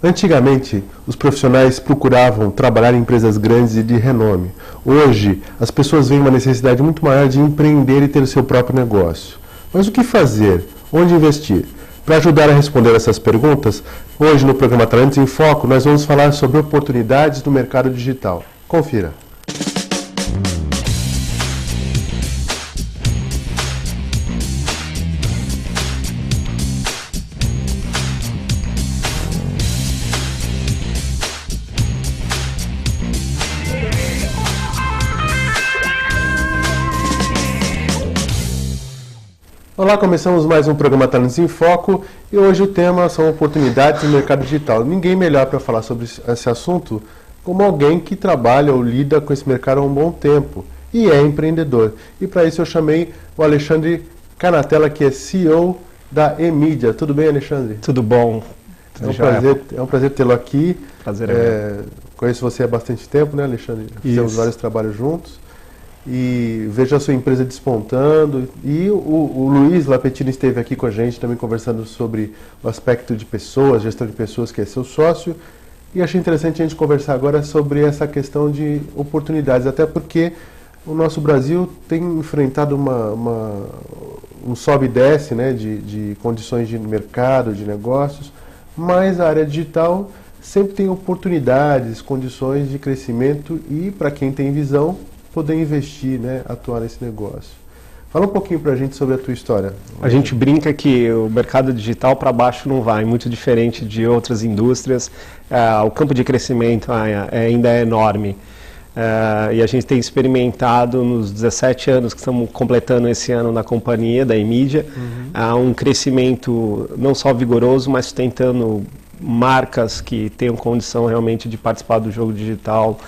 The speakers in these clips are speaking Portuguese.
Antigamente, os profissionais procuravam trabalhar em empresas grandes e de renome. Hoje, as pessoas veem uma necessidade muito maior de empreender e ter o seu próprio negócio. Mas o que fazer? Onde investir? Para ajudar a responder essas perguntas, hoje no programa Talentos em Foco, nós vamos falar sobre oportunidades no mercado digital. Confira. Olá, começamos mais um programa Talentos em Foco e hoje o tema são oportunidades no mercado digital. Ninguém melhor para falar sobre esse assunto como alguém que trabalha ou lida com esse mercado há um bom tempo e é empreendedor. E para isso eu chamei o Alexandre Canatella, que é CEO da eMídia. Tudo bem, Alexandre? Tudo bom. É um prazer tê-lo aqui. Prazer é meu. Conheço você há bastante tempo, né, Alexandre? Fizemos vários trabalhos juntos. E vejo a sua empresa despontando. E o Luiz Lapetino esteve aqui com a gente também conversando sobre o aspecto de pessoas, gestão de pessoas, que é seu sócio. E achei interessante a gente conversar agora sobre essa questão de oportunidades, até porque o nosso Brasil tem enfrentado um sobe e desce, né, de condições de mercado, de negócios, mas a área digital sempre tem oportunidades, condições de crescimento e, para quem tem visão, poder investir, né, atuar nesse negócio. Fala um pouquinho para a gente sobre a tua história. A gente brinca que o mercado digital para baixo não vai, muito diferente de outras indústrias. O campo de crescimento ainda é enorme. E a gente tem experimentado nos 17 anos que estamos completando esse ano na companhia, da eMídia, um crescimento não só vigoroso, mas sustentando marcas que tenham condição realmente de participar do jogo digital,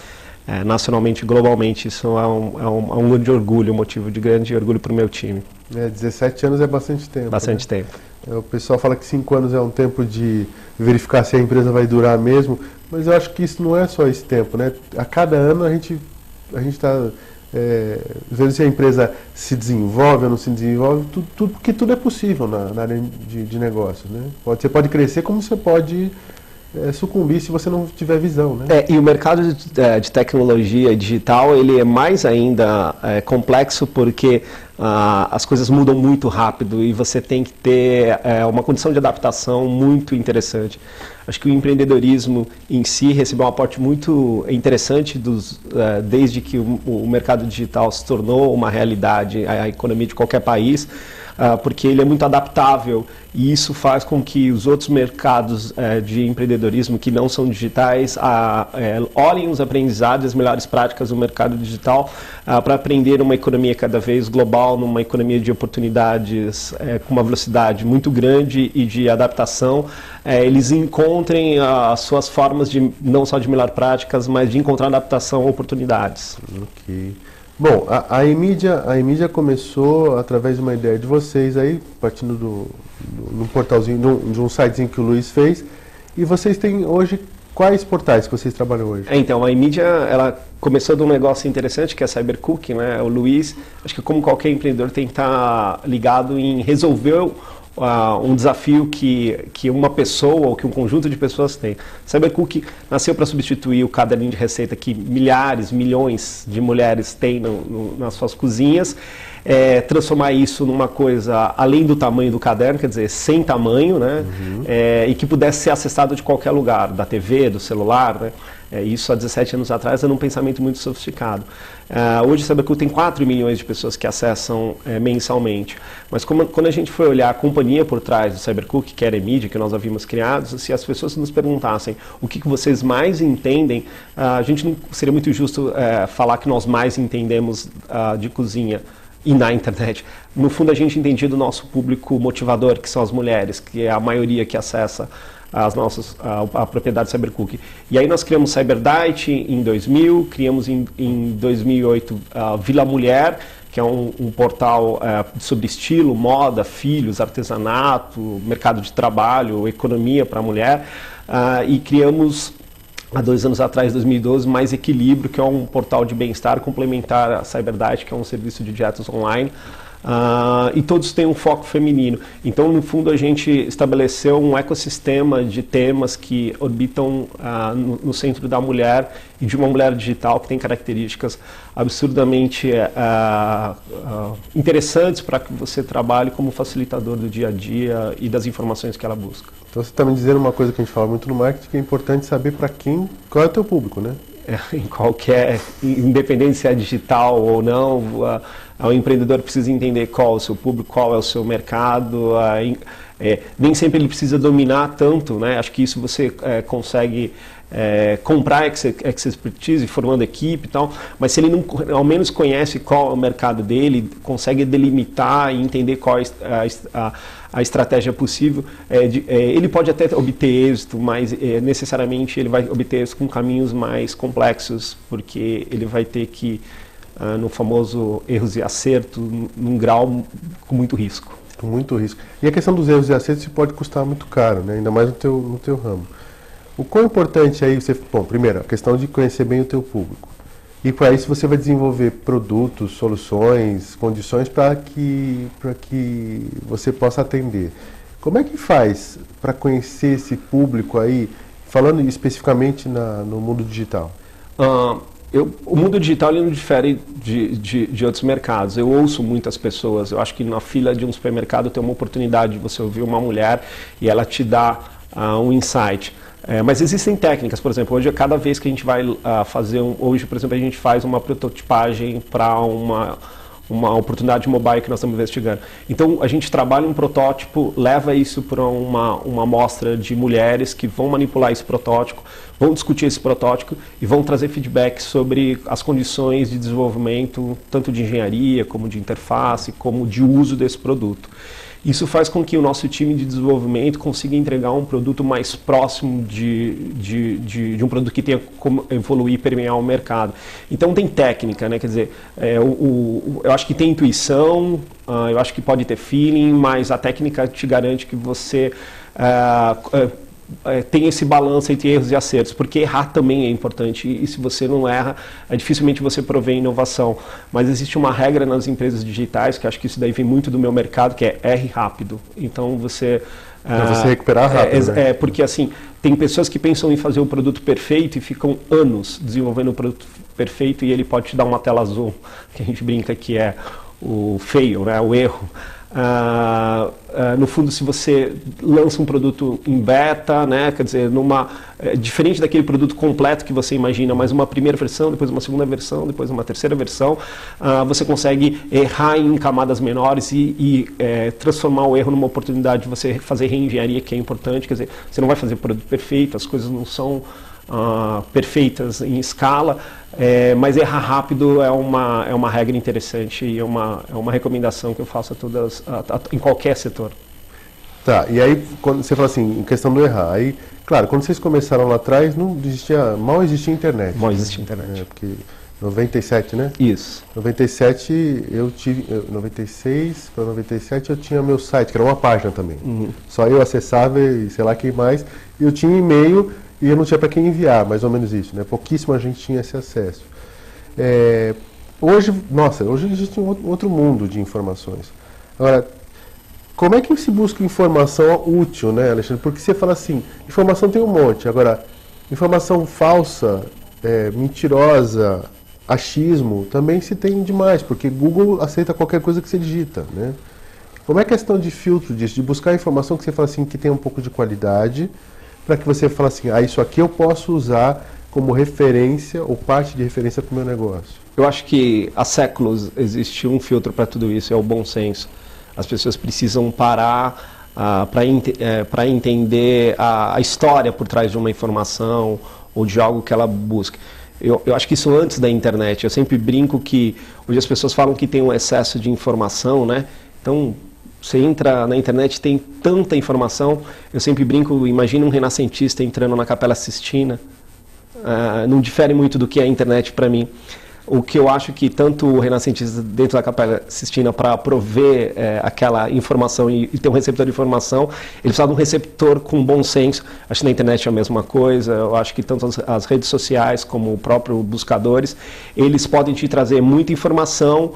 nacionalmente e globalmente. Isso é um grande orgulho, um motivo de grande orgulho para o meu time. 17 anos é bastante tempo. Bastante tempo. O pessoal fala que 5 anos é um tempo de verificar se a empresa vai durar mesmo, mas eu acho que isso não é só esse tempo, né? A cada ano a gente está vendo se a empresa se desenvolve ou não se desenvolve, porque tudo é possível na área de negócios, né? Você pode crescer como você pode sucumbir se você não tiver visão, né? E o mercado de tecnologia digital, ele é mais ainda complexo porque as coisas mudam muito rápido e você tem que ter uma condição de adaptação muito interessante. Acho que o empreendedorismo em si recebeu um aporte muito interessante desde que o mercado digital se tornou uma realidade, a economia de qualquer país, porque ele é muito adaptável e isso faz com que os outros mercados de empreendedorismo que não são digitais olhem os aprendizados e as melhores práticas do mercado digital para aprender uma economia cada vez global, numa economia de oportunidades com uma velocidade muito grande e de adaptação. Eles encontrem as suas formas de não só de melhor práticas, mas de encontrar adaptação a oportunidades. Ok. Bom, a eMídia começou através de uma ideia de vocês aí, partindo do portalzinho, de um sitezinho que o Luiz fez. E vocês têm hoje, quais portais que vocês trabalham hoje? Então, a eMídia, ela começou de um negócio interessante, que é a CyberCook, né? O Luiz, acho que como qualquer empreendedor, tem que estar ligado em resolver um desafio que uma pessoa ou que um conjunto de pessoas tem. CyberCook nasceu para substituir o caderninho de receita que milhares, milhões de mulheres têm nas suas cozinhas, transformar isso numa coisa além do tamanho do caderno, quer dizer, sem tamanho, né? E que pudesse ser acessado de qualquer lugar, da TV, do celular, né? Isso há 17 anos atrás era um pensamento muito sofisticado. Hoje a CyberCook tem 4 milhões de pessoas que acessam mensalmente. Mas quando a gente foi olhar a companhia por trás do CyberCook, que era a eMídia, que nós havíamos criado, se as pessoas nos perguntassem o que vocês mais entendem, a gente não seria muito justo falar que nós mais entendemos de cozinha e na internet. No fundo, a gente entendia do nosso público motivador, que são as mulheres, que é a maioria que acessa a propriedade CyberCook. E aí nós criamos CyberDiet em 2000, criamos em 2008 Vila Mulher, que é um portal sobre estilo, moda, filhos, artesanato, mercado de trabalho, economia para a mulher, e criamos há 2 anos atrás, 2012, Mais Equilíbrio, que é um portal de bem-estar complementar a CyberDiet, que é um serviço de dietas online, e todos têm um foco feminino. Então, no fundo, a gente estabeleceu um ecossistema de temas que orbitam no centro da mulher e de uma mulher digital que tem características absurdamente interessantes para que você trabalhe como facilitador do dia a dia e das informações que ela busca. Então você está me dizendo uma coisa que a gente fala muito no marketing, que é importante saber para qual é o teu público, né? Em qualquer, independente se é digital ou não, o empreendedor precisa entender qual é o seu público, qual é o seu mercado. Nem sempre ele precisa dominar tanto, né? Acho que isso você consegue comprar expertise, formando equipe e tal, mas se ele não ao menos conhece qual é o mercado dele, consegue delimitar e entender qual é a estratégia possível, ele pode até obter êxito, mas necessariamente ele vai obter êxito com caminhos mais complexos, porque ele vai ter que, no famoso erros e acertos, num grau com muito risco. Com muito risco. E a questão dos erros e acertos pode custar muito caro, né? Ainda mais no teu ramo. O quão importante aí bom, primeiro, a questão de conhecer bem o teu público. E para isso você vai desenvolver produtos, soluções, condições para que você possa atender. Como é que faz para conhecer esse público aí, falando especificamente no mundo digital? O mundo digital ele não difere de outros mercados. Eu ouço muitas pessoas. Eu acho que na fila de um supermercado tem uma oportunidade de você ouvir uma mulher e ela te dá um insight. Mas existem técnicas, por exemplo, hoje cada vez que a gente vai fazer, hoje por exemplo a gente faz uma prototipagem para uma oportunidade mobile que nós estamos investigando. Então a gente trabalha um protótipo, leva isso para uma amostra de mulheres que vão manipular esse protótipo, vão discutir esse protótipo e vão trazer feedback sobre as condições de desenvolvimento, tanto de engenharia, como de interface, como de uso desse produto. Isso faz com que o nosso time de desenvolvimento consiga entregar um produto mais próximo de um produto que tenha como evoluir e permear o mercado. Então tem técnica, né? Quer dizer, eu acho que tem intuição, eu acho que pode ter feeling, mas a técnica te garante que você tem esse balanço entre erros e acertos, porque errar também é importante, e se você não erra, dificilmente você provê inovação. Mas existe uma regra nas empresas digitais, que acho que isso daí vem muito do meu mercado, que é erre rápido. Então você... Para você recuperar rápido, né? Porque assim, tem pessoas que pensam em fazer o produto perfeito e ficam anos desenvolvendo o produto perfeito e ele pode te dar uma tela azul, que a gente brinca que é o fail, né? O erro. No fundo, se você lança um produto em beta, né, quer dizer, diferente daquele produto completo que você imagina, mas uma primeira versão, depois uma segunda versão, depois uma terceira versão, você consegue errar em camadas menores e transformar o erro numa oportunidade de você fazer reengenharia, que é importante. Quer dizer, você não vai fazer produto perfeito, as coisas não são perfeitas em escala, mas errar rápido é uma regra interessante e é uma recomendação que eu faço a todas, em qualquer setor. Tá, e aí quando você fala assim, em questão do errar, aí, claro, quando vocês começaram lá atrás, mal existia internet. Mal existia internet. Porque 97, né? Isso. 97 96 para 97 eu tinha meu site, que era uma página também. Uhum. Só eu acessava e sei lá quem mais, e eu tinha um e-mail e eu não tinha para quem enviar, mais ou menos isso, né? Pouquíssima gente tinha esse acesso. Hoje existe um outro mundo de informações. Agora, como é que se busca informação útil, né, Alexandre? Porque você fala assim, informação tem um monte. Agora, informação falsa, mentirosa, achismo, também se tem demais, porque Google aceita qualquer coisa que você digita, né? Como é a questão de filtro disso, de buscar informação que você fala assim, que tem um pouco de qualidade, para que você fale assim, isso aqui eu posso usar como referência ou parte de referência para o meu negócio? Eu acho que há séculos existe um filtro para tudo isso, é o bom senso. As pessoas precisam parar para entender a história por trás de uma informação ou de algo que ela busca. Eu acho que isso antes da internet. Eu sempre brinco que hoje as pessoas falam que tem um excesso de informação, né? Então, você entra na internet, tem tanta informação. Eu sempre brinco, imagina um renascentista entrando na Capela Sistina. Não difere muito do que é a internet para mim. o que eu acho que tanto o renascentista dentro da Capela Sistina, para prover aquela informação e ter um receptor de informação, ele precisa de um receptor com bom senso. Acho que na internet é a mesma coisa. Eu acho que tanto as redes sociais como o próprio buscadores, eles podem te trazer muita informação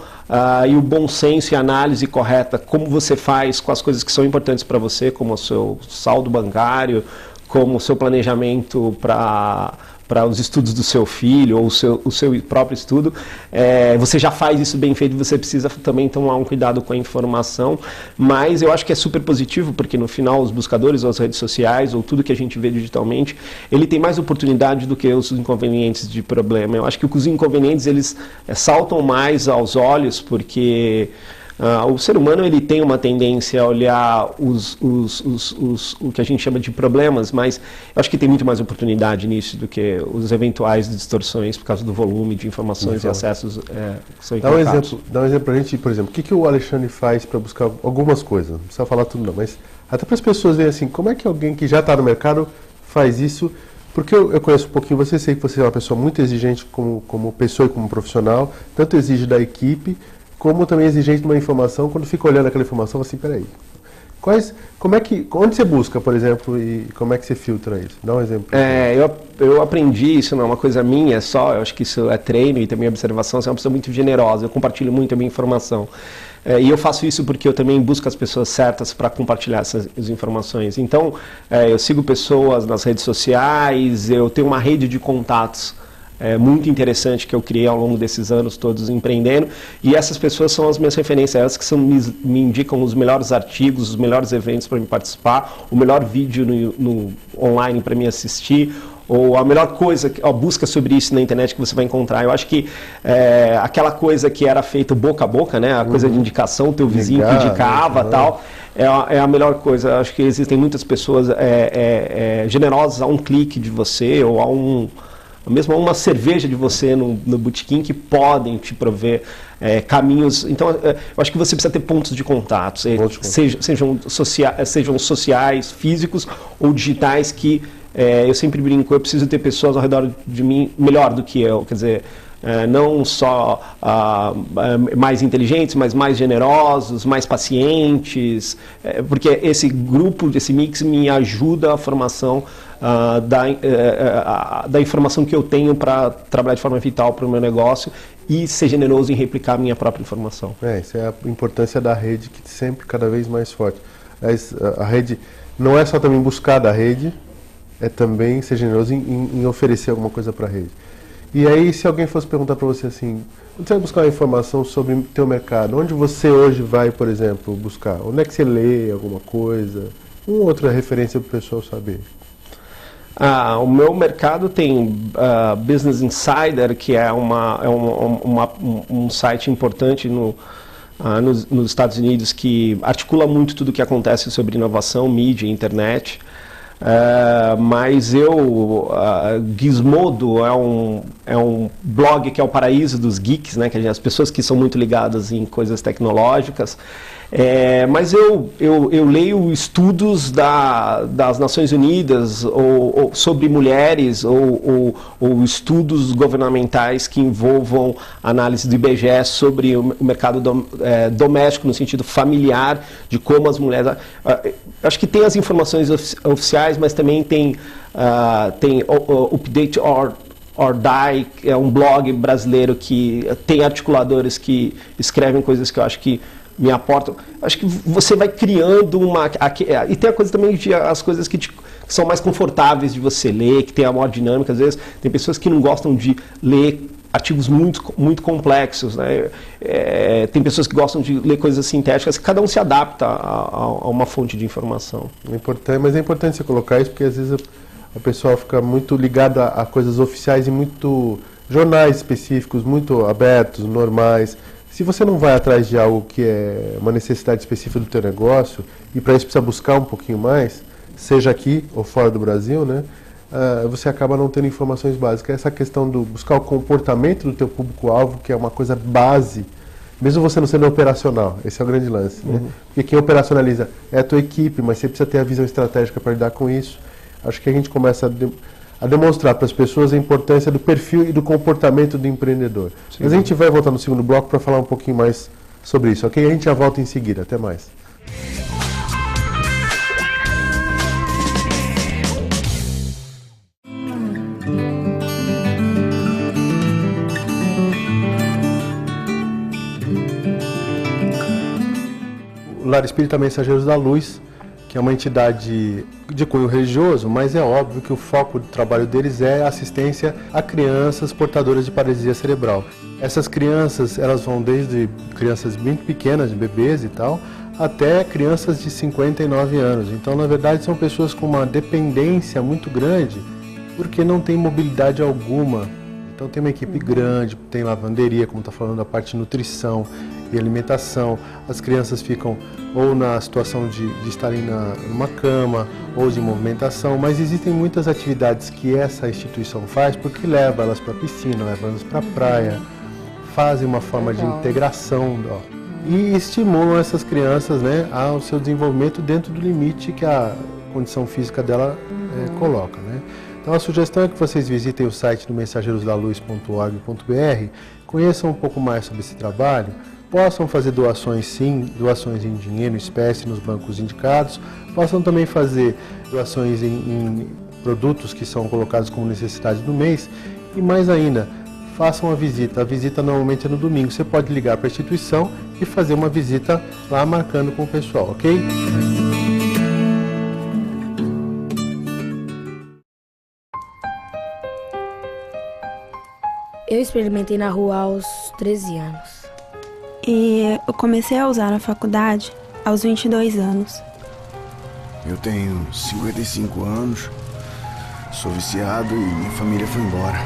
e o bom senso e a análise correta, como você faz com as coisas que são importantes para você, como o seu saldo bancário, como o seu planejamento para os estudos do seu filho ou o seu próprio estudo. Você já faz isso bem feito, você precisa também tomar um cuidado com a informação, mas eu acho que é super positivo, porque no final os buscadores ou as redes sociais ou tudo que a gente vê digitalmente, ele tem mais oportunidade do que os inconvenientes de problema. Eu acho que os inconvenientes eles saltam mais aos olhos, porque o ser humano ele tem uma tendência a olhar o que a gente chama de problemas, mas eu acho que tem muito mais oportunidade nisso do que os eventuais distorções por causa do volume de informações e acessos que são colocados. Dá um exemplo para a gente, por exemplo, o que o Alexandre faz para buscar algumas coisas, não precisa falar tudo não, mas até para as pessoas verem assim, como é que alguém que já está no mercado faz isso, porque eu conheço um pouquinho você, sei que você é uma pessoa muito exigente como pessoa e como profissional, tanto exige da equipe, como também exigente de uma informação, quando fica olhando aquela informação, assim, peraí, onde você busca, por exemplo, e como é que você filtra isso? Dá um exemplo. Eu aprendi, isso não é uma coisa minha, eu acho que isso é treino e também observação, você é uma pessoa muito generosa, eu compartilho muito a minha informação. E eu faço isso porque eu também busco as pessoas certas para compartilhar essas informações. Então, eu sigo pessoas nas redes sociais, eu tenho uma rede de contatos muito interessante que eu criei ao longo desses anos todos empreendendo, e essas pessoas são as minhas referências, elas que me indicam os melhores artigos, os melhores eventos para me participar, o melhor vídeo no online para me assistir, ou a melhor coisa, a busca sobre isso na internet que você vai encontrar. Eu acho que aquela coisa que era feita boca a boca, né, a coisa de indicação, o teu vizinho que indicava tal, é a melhor coisa. Eu acho que existem muitas pessoas generosas a um clique de você, ou mesmo uma cerveja de você no botequim, que podem te prover caminhos. Então, eu acho que você precisa ter pontos de contato, sejam sociais, físicos ou digitais, que eu sempre brinco, eu preciso ter pessoas ao redor de mim melhor do que eu, quer dizer, não só mais inteligentes, mas mais generosos, mais pacientes, porque esse grupo, esse mix me ajuda a formação da informação que eu tenho para trabalhar de forma vital para o meu negócio e ser generoso em replicar a minha própria informação. Isso é a importância da rede, que sempre cada vez mais forte. A rede não é só também buscar da rede, é também ser generoso em oferecer alguma coisa para a rede. E aí, se alguém fosse perguntar para você assim, onde você vai buscar uma informação sobre o teu mercado? Onde você hoje vai, por exemplo, buscar? Onde é que você lê alguma coisa? Uma outra referência para o pessoal saber. O meu mercado tem Business Insider, que é um site importante nos Estados Unidos, que articula muito tudo o que acontece sobre inovação, mídia, internet. Mas Gizmodo é um blog que é o paraíso dos geeks, né, que as pessoas que são muito ligadas em coisas tecnológicas. Mas eu leio estudos das Nações Unidas ou sobre mulheres ou estudos governamentais que envolvam análise do IBGE sobre o mercado doméstico, no sentido familiar, de como as mulheres... Acho que tem as informações oficiais, mas também tem Update or Die, que é um blog brasileiro que tem articuladores que escrevem coisas que eu acho que me aportam. Acho que você vai criando e tem a coisa também de as coisas que são mais confortáveis de você ler, que tem a maior dinâmica. Às vezes tem pessoas que não gostam de ler artigos muito, muito complexos, né? Tem pessoas que gostam de ler coisas sintéticas, cada um se adapta a uma fonte de informação. Mas é importante você colocar isso, porque às vezes a pessoa fica muito ligada a coisas oficiais e muito jornais específicos, muito abertos, normais. Se você não vai atrás de algo que é uma necessidade específica do teu negócio, e para isso precisa buscar um pouquinho mais, seja aqui ou fora do Brasil, né? Você acaba não tendo informações básicas. Essa questão do buscar o comportamento do teu público-alvo, que é uma coisa base, mesmo você não sendo operacional, esse é o grande lance, né? Porque quem operacionaliza é a tua equipe, mas você precisa ter a visão estratégica para lidar com isso. Acho que a gente começa a demonstrar para as pessoas a importância do perfil e do comportamento do empreendedor. Sim. Mas a gente vai voltar no segundo bloco para falar um pouquinho mais sobre isso, ok? A gente já volta em seguida. Até mais. O Lar Espírita Mensageiros da Luz, que é uma entidade de cunho religioso, mas é óbvio que o foco do trabalho deles é a assistência a crianças portadoras de paralisia cerebral. Essas crianças, elas vão desde crianças bem pequenas, bebês e tal, até crianças de 59 anos. Então, na verdade, são pessoas com uma dependência muito grande, porque não tem mobilidade alguma. Então, tem uma equipe grande, tem lavanderia, como está falando, a parte de nutrição e alimentação. As crianças ficam ou na situação de estarem numa cama ou de movimentação, mas existem muitas atividades que essa instituição faz porque leva elas para a piscina, leva elas para a praia, fazem uma forma de integração e estimulam essas crianças, né, ao seu desenvolvimento dentro do limite que a condição física dela coloca, né? Então a sugestão é que vocês visitem o site do mensageirosdaluz.org.br, conheçam um pouco mais sobre esse trabalho, possam fazer doações sim, doações em dinheiro, em espécie, nos bancos indicados, possam também fazer doações em produtos que são colocados como necessidade do mês e mais ainda, façam a visita normalmente é no domingo, você pode ligar para a instituição e fazer uma visita lá marcando com o pessoal, ok? Eu experimentei na rua aos 13 anos. E eu comecei a usar na faculdade aos 22 anos. Eu tenho 55 anos, sou viciado e minha família foi embora.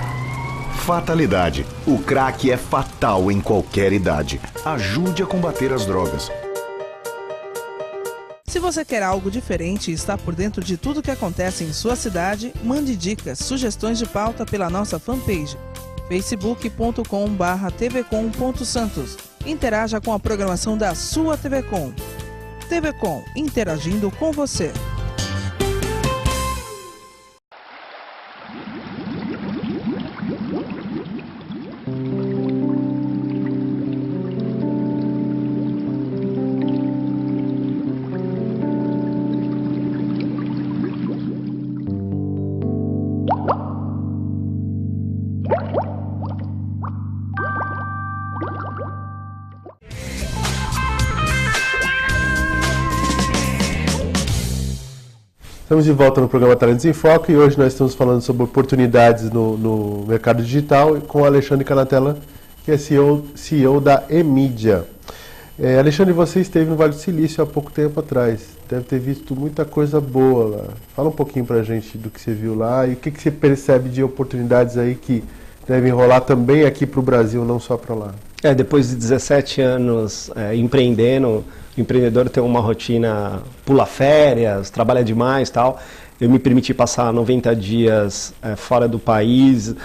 Fatalidade. O crack é fatal em qualquer idade. Ajude a combater as drogas. Se você quer algo diferente e está por dentro de tudo que acontece em sua cidade, mande dicas, sugestões de pauta pela nossa fanpage facebook.com/tvcom.santos. Interaja com a programação da sua TV Com. TV Com, interagindo com você. Estamos de volta no programa Talentos em Foco e hoje nós estamos falando sobre oportunidades no mercado digital com o Alexandre Canatella, que é CEO da Emídia. Alexandre, você esteve no Vale do Silício há pouco tempo atrás, deve ter visto muita coisa boa lá. Fala um pouquinho pra gente do que você viu lá e o que você percebe de oportunidades aí que devem rolar também aqui para o Brasil, não só para lá. Depois de 17 anos empreendendo, o empreendedor tem uma rotina, pula férias, trabalha demais e tal. Eu me permiti passar 90 dias fora do país,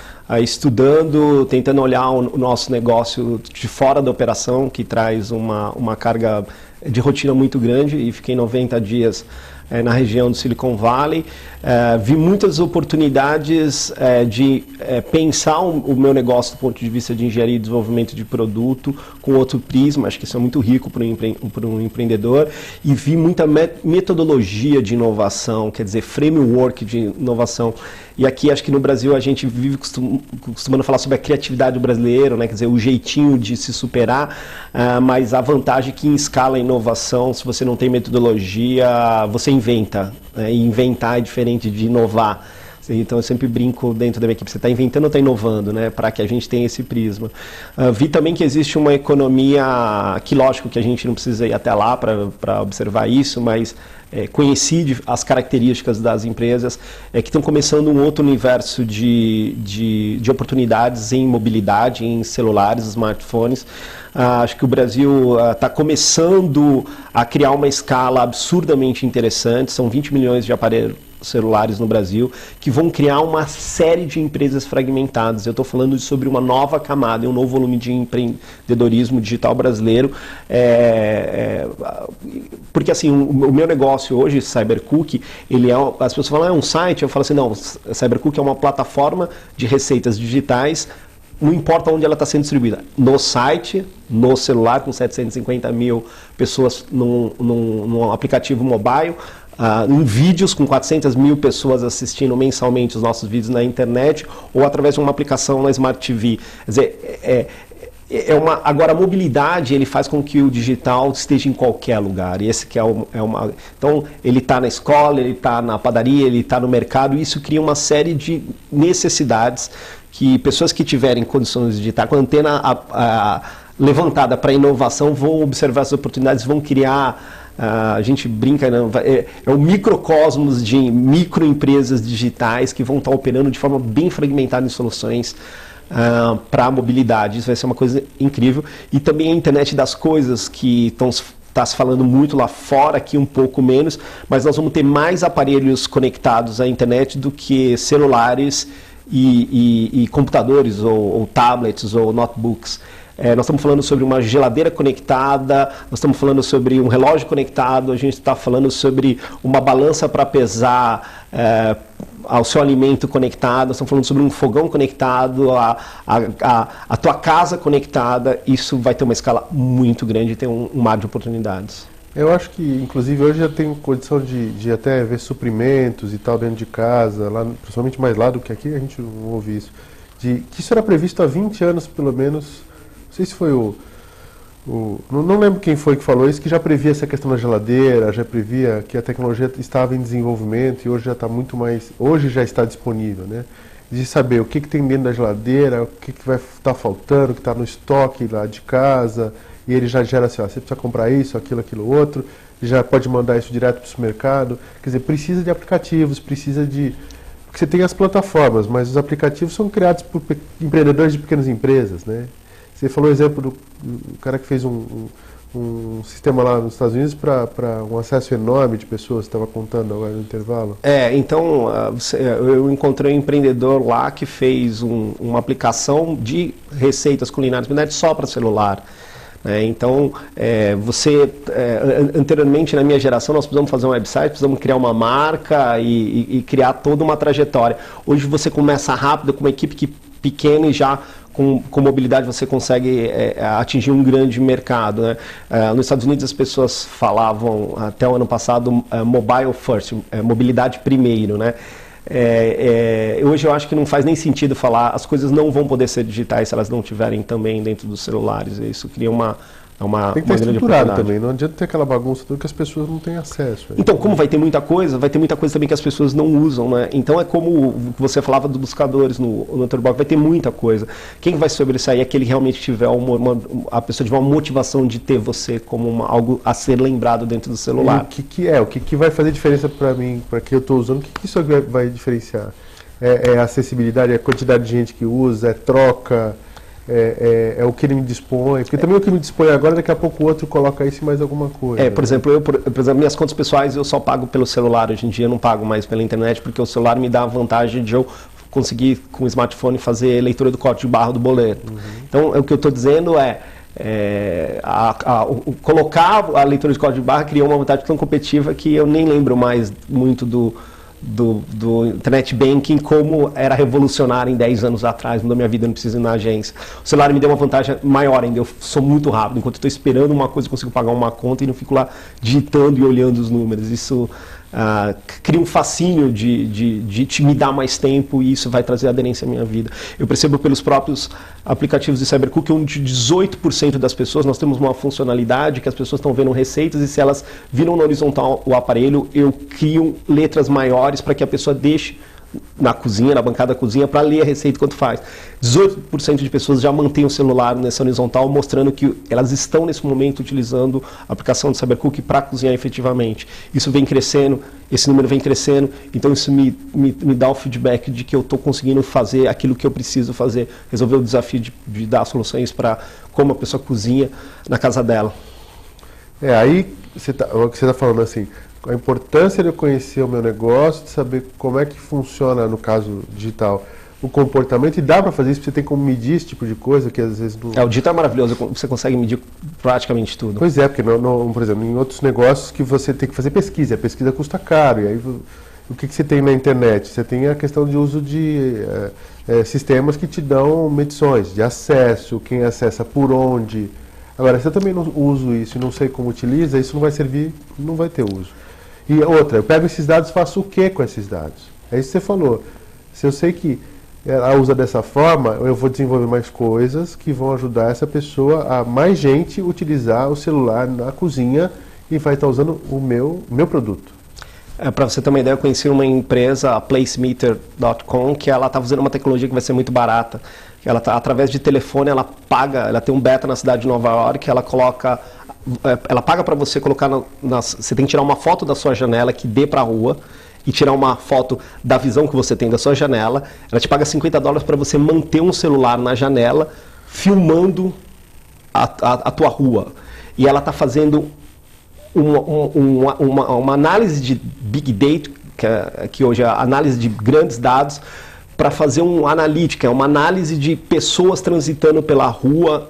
estudando, tentando olhar o nosso negócio de fora da operação, que traz uma carga de rotina muito grande, e fiquei 90 dias na região do Silicon Valley. Vi muitas oportunidades de pensar o meu negócio do ponto de vista de engenharia e desenvolvimento de produto com outro prisma. Acho que isso é muito rico para um empreendedor. E vi muita metodologia de inovação, quer dizer, framework de inovação. E aqui, acho que no Brasil, a gente vive costumando falar sobre a criatividade do brasileiro, né? Quer dizer, o jeitinho de se superar, mas a vantagem é que em escala a inovação, se você não tem metodologia, você inventa. E inventar é diferente de inovar. Então eu sempre brinco dentro da minha equipe, você está inventando ou está inovando, né? Para que a gente tenha esse prisma. Vi também que existe uma economia, que lógico que a gente não precisa ir até lá para observar isso, mas conheci as características das empresas que estão começando um outro universo de oportunidades em mobilidade, em celulares, smartphones. Acho que o Brasil está começando a criar uma escala absurdamente interessante, são 20 milhões de aparelhos celulares no Brasil, que vão criar uma série de empresas fragmentadas. Eu estou falando sobre uma nova camada, um novo volume de empreendedorismo digital brasileiro, porque assim, o meu negócio hoje, CyberCook, as pessoas falam, é um site, eu falo assim, não, CyberCook é uma plataforma de receitas digitais, não importa onde ela está sendo distribuída, no site, no celular, com 750 mil pessoas num aplicativo mobile, em vídeos com 400 mil pessoas assistindo mensalmente os nossos vídeos na internet, ou através de uma aplicação na Smart TV. Quer dizer, agora a mobilidade ele faz com que o digital esteja em qualquer lugar, e esse que então ele está na escola, ele está na padaria, ele está no mercado, e isso cria uma série de necessidades que pessoas que tiverem condições de estar com a antena levantada para inovação vão observar as oportunidades, vão criar, a gente brinca, né? É um microcosmos de microempresas digitais que vão estar operando de forma bem fragmentada em soluções para a mobilidade. Isso vai ser uma coisa incrível. E também a internet das coisas, que está se falando muito lá fora, aqui um pouco menos, mas nós vamos ter mais aparelhos conectados à internet do que celulares e computadores, ou tablets, ou notebooks. Nós estamos falando sobre uma geladeira conectada, nós estamos falando sobre um relógio conectado, a gente está falando sobre uma balança para pesar ao seu alimento conectado, nós estamos falando sobre um fogão conectado, a tua casa conectada. Isso vai ter uma escala muito grande e tem um mar de oportunidades. Eu acho que, inclusive, hoje já tenho condição de até ver suprimentos e tal dentro de casa, lá, principalmente mais lá do que aqui, a gente não ouve isso. Que isso era previsto há 20 anos, pelo menos. Não sei se foi não lembro quem foi que falou isso, que já previa essa questão da geladeira, já previa que a tecnologia estava em desenvolvimento e hoje já está muito mais... Hoje já está disponível, né? De saber o que tem dentro da geladeira, o que vai estar faltando, o que está no estoque lá de casa... E ele já gera assim, você precisa comprar isso, aquilo, outro, já pode mandar isso direto para o supermercado. Quer dizer, precisa de aplicativos, precisa de... Porque você tem as plataformas, mas os aplicativos são criados por empreendedores de pequenas empresas, né? Você falou o exemplo do cara que fez um sistema lá nos Estados Unidos para um acesso enorme de pessoas, estava contando agora no intervalo. Então, eu encontrei um empreendedor lá que fez uma aplicação de receitas culinárias, mas só para celular. Então, anteriormente na minha geração nós precisamos fazer um website, precisamos criar uma marca e criar toda uma trajetória. Hoje você começa rápido com uma equipe pequena e já com mobilidade você consegue atingir um grande mercado, né? Nos Estados Unidos as pessoas falavam até o ano passado mobile first, mobilidade primeiro, né? Hoje eu acho que não faz nem sentido falar, as coisas não vão poder ser digitais se elas não estiverem também dentro dos celulares. Isso cria uma tem que estar estruturado também, não adianta ter aquela bagunça toda que as pessoas não têm acesso. Então, como vai ter muita coisa também que as pessoas não usam, né? Então é como você falava dos buscadores no Turbox, vai ter muita coisa. Quem vai sobressair é que ele realmente tiver a pessoa tiver uma motivação de ter você como algo a ser lembrado dentro do celular. O que vai fazer diferença para mim, para que eu estou usando, o que isso vai diferenciar? É a acessibilidade, é a quantidade de gente que usa, é troca... É o que ele me dispõe, porque também o que me dispõe agora, daqui a pouco o outro coloca isso e mais alguma coisa. Por exemplo, minhas contas pessoais eu só pago pelo celular, hoje em dia eu não pago mais pela internet, porque o celular me dá a vantagem de eu conseguir com o smartphone fazer leitura do código de barra do boleto. Então, o que eu estou dizendo colocar a leitura de código de barra criou uma vantagem tão competitiva que eu nem lembro mais muito do internet banking, como era revolucionário em 10 anos atrás, mudou minha vida, eu não preciso ir na agência. O celular me deu uma vantagem maior ainda, eu sou muito rápido, enquanto eu estou esperando uma coisa eu consigo pagar uma conta e não fico lá digitando e olhando os números. Isso cria um fascínio de me dar mais tempo, e isso vai trazer aderência à minha vida. Eu percebo pelos próprios aplicativos de CyberCook, onde 18% das pessoas, nós temos uma funcionalidade que as pessoas estão vendo receitas, e se elas viram na horizontal o aparelho, eu crio letras maiores para que a pessoa deixe na cozinha, na bancada da cozinha, para ler a receita enquanto faz. 18% de pessoas já mantêm o celular nessa horizontal, mostrando que elas estão nesse momento utilizando a aplicação do CyberCook para cozinhar efetivamente. Isso vem crescendo, esse número vem crescendo, então isso me dá o feedback de que eu estou conseguindo fazer aquilo que eu preciso fazer, resolver o desafio de dar soluções para como a pessoa cozinha na casa dela. Aí o que você está falando assim, a importância de eu conhecer o meu negócio, de saber como é que funciona, no caso digital, o comportamento, e dá para fazer isso, porque você tem como medir esse tipo de coisa, que às vezes não... O digital é maravilhoso, você consegue medir praticamente tudo. Pois é, porque, por exemplo, em outros negócios que você tem que fazer pesquisa, a pesquisa custa caro, e aí o que você tem na internet? Você tem a questão de uso de sistemas que te dão medições, de acesso, quem acessa por onde. Agora, se eu também não uso isso e não sei como utiliza, isso não vai servir, não vai ter uso. E outra, eu pego esses dados, faço o que com esses dados? É isso que você falou. Se eu sei que ela usa dessa forma, eu vou desenvolver mais coisas que vão ajudar essa pessoa, a mais gente utilizar o celular na cozinha e vai estar usando o meu produto. Para você ter uma ideia, eu conheci uma empresa, a Placemeter.com, que ela está usando uma tecnologia que vai ser muito barata. Ela tá, através de telefone, ela tem um beta na cidade de Nova York, ela paga para você colocar, você tem que tirar uma foto da sua janela que dê para a rua, e tirar uma foto da visão que você tem da sua janela. Ela te paga $50 para você manter um celular na janela, filmando a tua rua. E ela está fazendo uma análise de Big Data, que hoje é a análise de grandes dados, para fazer uma analítica, uma análise de pessoas transitando pela rua,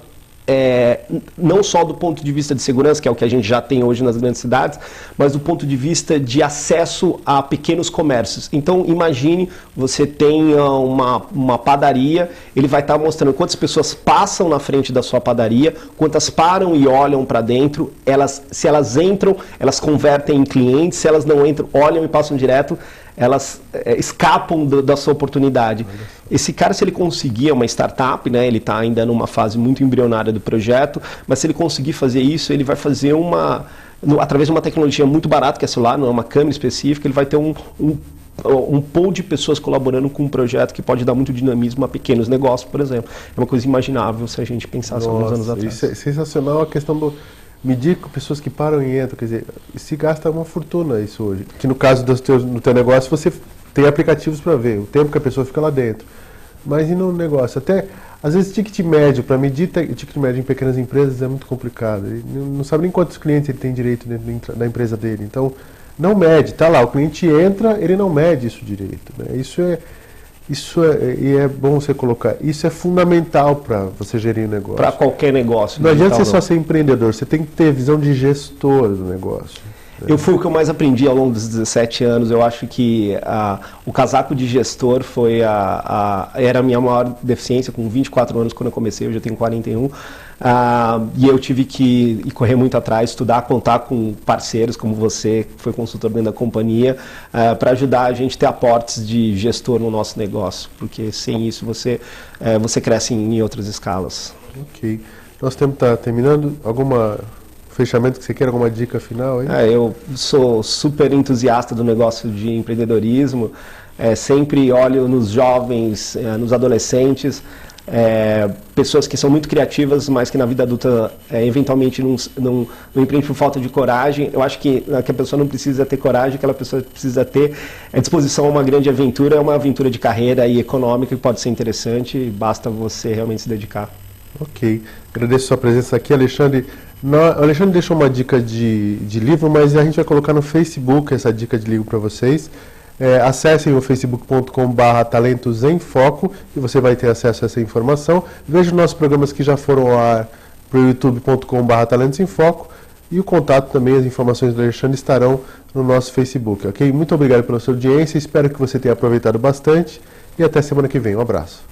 não só do ponto de vista de segurança, que é o que a gente já tem hoje nas grandes cidades, mas do ponto de vista de acesso a pequenos comércios. Então, imagine, você tem uma padaria, ele vai estar mostrando quantas pessoas passam na frente da sua padaria, quantas param e olham para dentro, se elas entram, elas convertem em clientes, se elas não entram, olham e passam direto, elas escapam da sua oportunidade. Esse cara, se ele conseguir, é uma startup, né, ele está ainda numa fase muito embrionária do projeto, mas se ele conseguir fazer isso, ele vai fazer através de uma tecnologia muito barata, que é celular, não é uma câmera específica, ele vai ter um pool de pessoas colaborando com um projeto que pode dar muito dinamismo a pequenos negócios, por exemplo. É uma coisa imaginável se a gente pensasse alguns anos atrás. Isso é sensacional, a questão do medir com pessoas que param e entram, quer dizer, se gasta uma fortuna isso hoje. Que no caso no teu negócio você tem aplicativos para ver o tempo que a pessoa fica lá dentro. Mas e no negócio? Até, às vezes, ticket médio, para medir ticket médio em pequenas empresas é muito complicado. Ele não sabe nem quantos clientes ele tem direito dentro da empresa dele. Então, não mede. Tá lá, o cliente entra, ele não mede isso direito. Né? E é bom você colocar. Isso é fundamental para você gerir o negócio. Para qualquer negócio. Não adianta você só ser empreendedor, você tem que ter visão de gestor do negócio. Foi o que eu mais aprendi ao longo dos 17 anos. Eu acho que o casaco de gestor era a minha maior deficiência. Com 24 anos, quando eu comecei, eu já tenho 41. E eu tive que correr muito atrás, estudar, contar com parceiros como você, que foi consultor dentro da companhia, para ajudar a gente a ter aportes de gestor no nosso negócio. Porque sem isso você cresce em outras escalas. Ok. Nosso tempo está terminando. Alguma fechamento que você queira, alguma dica final aí? Eu sou super entusiasta do negócio de empreendedorismo, sempre olho nos jovens, nos adolescentes, pessoas que são muito criativas, mas que na vida adulta eventualmente não empreende por falta de coragem. Eu acho que a pessoa não precisa ter coragem, aquela pessoa precisa ter disposição a uma grande aventura, é uma aventura de carreira e econômica que pode ser interessante, basta você realmente se dedicar. Ok, agradeço a sua presença aqui, Alexandre. O Alexandre deixou uma dica de livro, mas a gente vai colocar no Facebook essa dica de livro para vocês. Acessem o facebook.com/Talentos em Foco e você vai ter acesso a essa informação. Veja os nossos programas que já foram ao ar para o youtube.com/Talentos em Foco e o contato também, as informações do Alexandre estarão no nosso Facebook. Ok? Muito obrigado pela sua audiência, espero que você tenha aproveitado bastante e até semana que vem. Um abraço.